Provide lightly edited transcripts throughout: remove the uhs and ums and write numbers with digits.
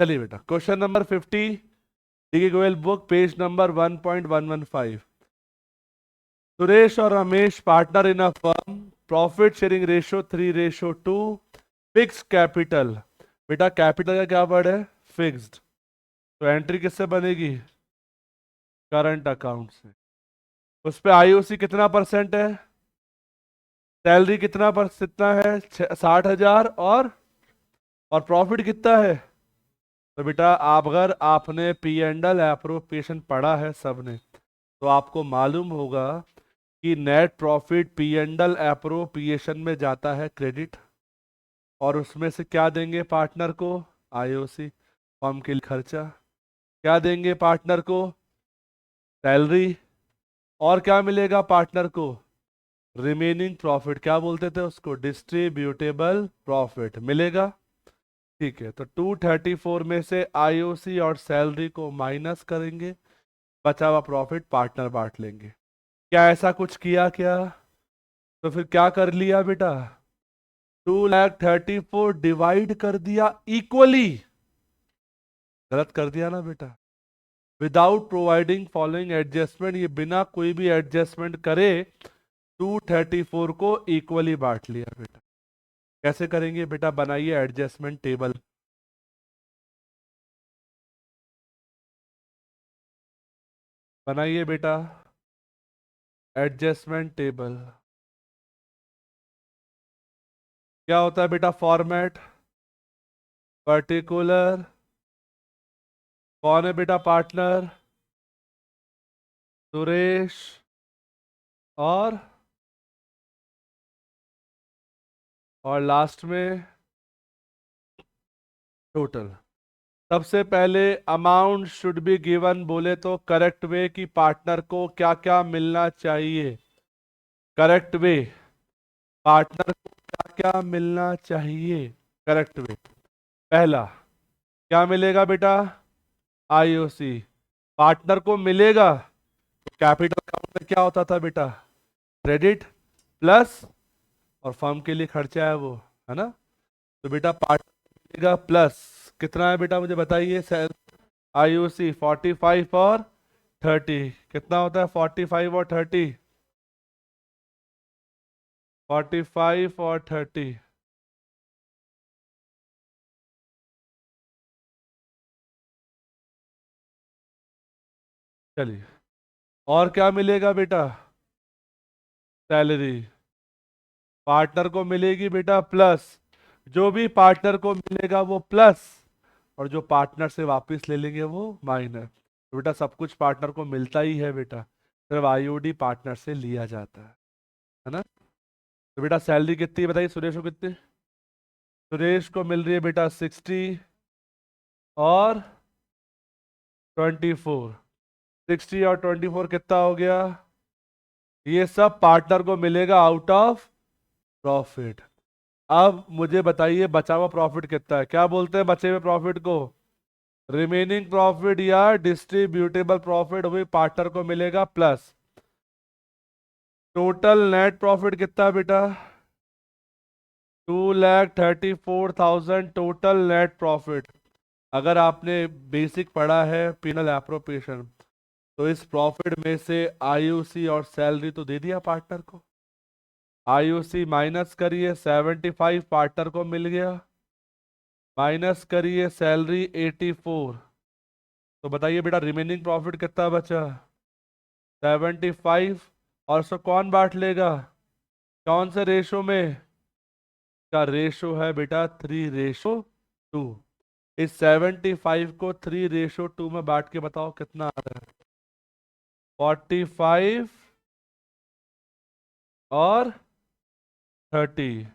चलिए बेटा, question number 50, D Goyal book, page number 1.115। Suresh और Ramesh partner in a firm, profit sharing ratio 3:2, fix capital. बेटा capital का क्या वर्ड है? फिक्स्ड। तो एंट्री किससे बनेगी? करंट अकाउंट से। उस पे आईओसी कितना परसेंट है? सैलरी कितना है? 60,000। और प्रॉफिट कितना है? तो बेटा आप, अगर आपने पी एंड एल एप्रोप्रिएशन पढ़ा है सबने, तो आपको मालूम होगा कि net profit P and L appropriation में जाता है क्रेडिट, और उसमें से क्या देंगे पार्टनर को? आईओसी। फर्म के लिए खर्चा। क्या देंगे पार्टनर को? सैलरी। और क्या मिलेगा पार्टनर को? Remaining profit. क्या बोलते थे उसको? डिस्ट्रीब्यूटेबल प्रॉफिट मिलेगा। ठीक है, तो 234 में से आईओसी और सैलरी को माइनस करेंगे, बचा हुआ प्रॉफिट पार्टनर बांट लेंगे। क्या ऐसा कुछ किया क्या? तो फिर क्या कर लिया बेटा? 234 डिवाइड कर दिया इक्वली। गलत कर दिया ना बेटा? विदाउट प्रोवाइडिंग फॉलोइंग एडजस्टमेंट, ये बिना कोई भी एडजस्टमेंट करे 234 को इक्वली बांट लिया बेटा। कैसे करेंगे बेटा? बनाइए एडजस्टमेंट टेबल। बनाइए बेटा एडजस्टमेंट टेबल। क्या होता है बेटा फॉर्मेट? पर्टिकुलर। कौन है बेटा पार्टनर? सुरेश। और लास्ट में टोटल। सबसे पहले अमाउंट शुड बी गिवन बोले तो करेक्ट वे कि पार्टनर को क्या क्या मिलना चाहिए। करेक्ट वे, पार्टनर को क्या क्या मिलना चाहिए। Correct way. पहला क्या मिलेगा बेटा? आईओसी। पार्टनर को मिलेगा तो कैपिटल अकाउंट में क्या होता था बेटा? क्रेडिट प्लस, और फर्म के लिए खर्चा है वो, है ना? तो बेटा पार्टनर मिलेगा प्लस कितना है बेटा मुझे बताइए? आईओसी 45 और 30 कितना होता है? 45 और 30। 45 और 30। चलिए, और क्या मिलेगा बेटा? सैलरी। पार्टनर को मिलेगी बेटा प्लस, जो भी पार्टनर को मिलेगा वो प्लस, और जो पार्टनर से वापस ले लेंगे वो माइनस। तो बेटा सब कुछ पार्टनर को मिलता ही है बेटा, सिर्फ आईओडी पार्टनर से लिया जाता है ना? तो बेटा सैलरी कितनी है बताइए? सुरेश को कितनी? सुरेश को मिल रही है बेटा 60 और 24। 60 और 24 कितना हो गया? ये सब पार्टनर को मिलेगा आउट ऑफ प्रॉफिट। अब मुझे बताइए बचा हुआ प्रॉफिट कितना है? क्या बोलते हैं बचे हुए प्रॉफिट को? रिमेनिंग प्रॉफिट या डिस्ट्रीब्यूटेबल प्रॉफिट, वही पार्टनर को मिलेगा प्लस। टोटल नेट प्रॉफिट कितना है बेटा? 2,34,000 टोटल नेट प्रॉफिट। अगर आपने बेसिक पढ़ा है पीनल एप्रोप्रिएशन, तो इस प्रॉफिट में से आईओसी और सैलरी तो दे दिया पार्टनर को। आईओसी माइनस करिए 75 पार्टनर को मिल गया, माइनस करिए सैलरी 84। तो बताइए बेटा रिमेनिंग प्रॉफिट कितना बचा? 75। और उसको कौन बांट लेगा? कौन से रेशो में? का रेशो है बेटा 3:2। इस 75 को 3:2 में बांट के बताओ कितना आ रहा है? 45 और 30।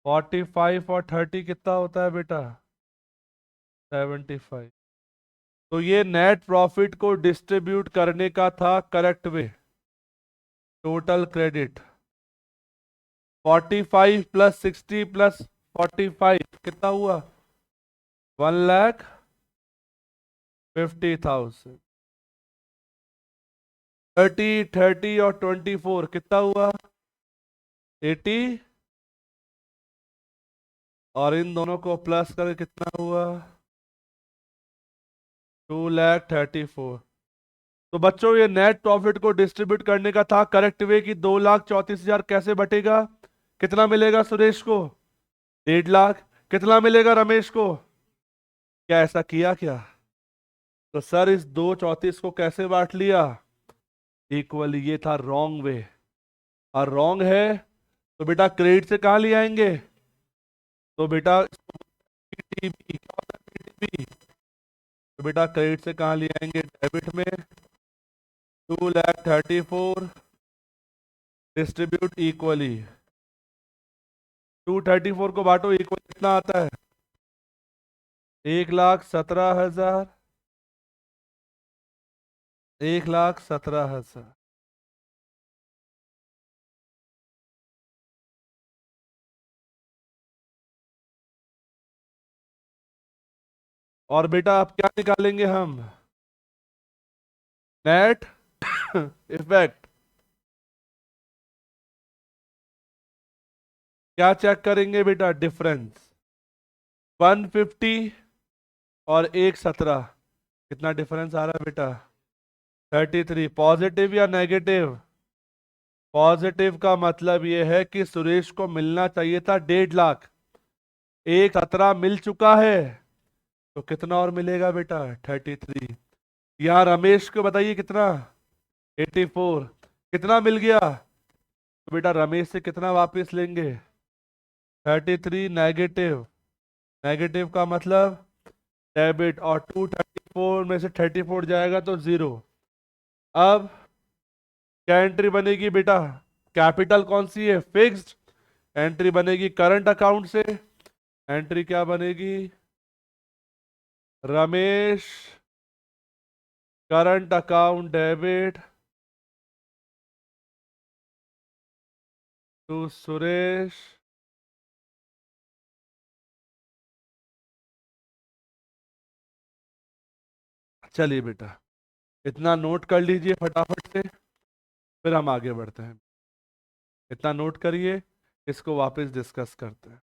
45 और 30 कितना होता है बेटा? 75। तो ये नेट प्रॉफिट को डिस्ट्रीब्यूट करने का था correct way. Total credit 45 plus 60 plus 45 कितना हुआ? 1,50,000। 30 30 और 24 कितना हुआ? 80। और इन दोनों को प्लस करके कितना हुआ? 2,34,000। तो बच्चों ये नेट प्रॉफिट को डिस्ट्रीब्यूट करने का था करेक्ट वे कि 2,34,000 कैसे बटेगा, कितना मिलेगा सुरेश को 1,50,000, कितना मिलेगा रमेश को। क्या ऐसा किया क्या? तो सर इस 2,34 को कैसे बांट लिया इक्वली, ये था रॉन्ग वे। और रॉन्ग है तो बेटा क्रेडिट से कहाँ ले आएंगे, तो बेटा पीटीबी, क्या होता है पीटीबी, तो बेटा क्रेडिट से कहाँ ले आएंगे, डेबिट में। 2,34,000 डिस्ट्रीब्यूट इक्वली, 234 को बांटो इक्वल कितना आता है 1,17,000, 1,17,000। और बेटा आप क्या निकालेंगे हम, नेट इफेक्ट। क्या चेक करेंगे बेटा, डिफरेंस 150 और 117, कितना डिफरेंस आ रहा है बेटा 33। पॉजिटिव या नेगेटिव, पॉजिटिव का मतलब यह है कि सुरेश को मिलना चाहिए था 1,50,000, 117 मिल चुका है, तो कितना और मिलेगा बेटा 33। यहाँ रमेश को बताइए कितना 84, कितना मिल गया, तो बेटा रमेश से कितना वापस लेंगे 33 नेगेटिव, नेगेटिव का मतलब डेबिट, और 234 में से 34 जाएगा तो 0। अब क्या एंट्री बनेगी बेटा, कैपिटल कौन सी है फिक्स्ड, एंट्री बनेगी करंट अकाउंट से, एंट्री क्या बनेगी Ramesh current account debit to Suresh चलिए बेटा इतना नोट कर लीजिए फटाफट से, फिर हम आगे बढ़ते हैं। इतना नोट करिए, इसको वापस डिस्कस करते हैं।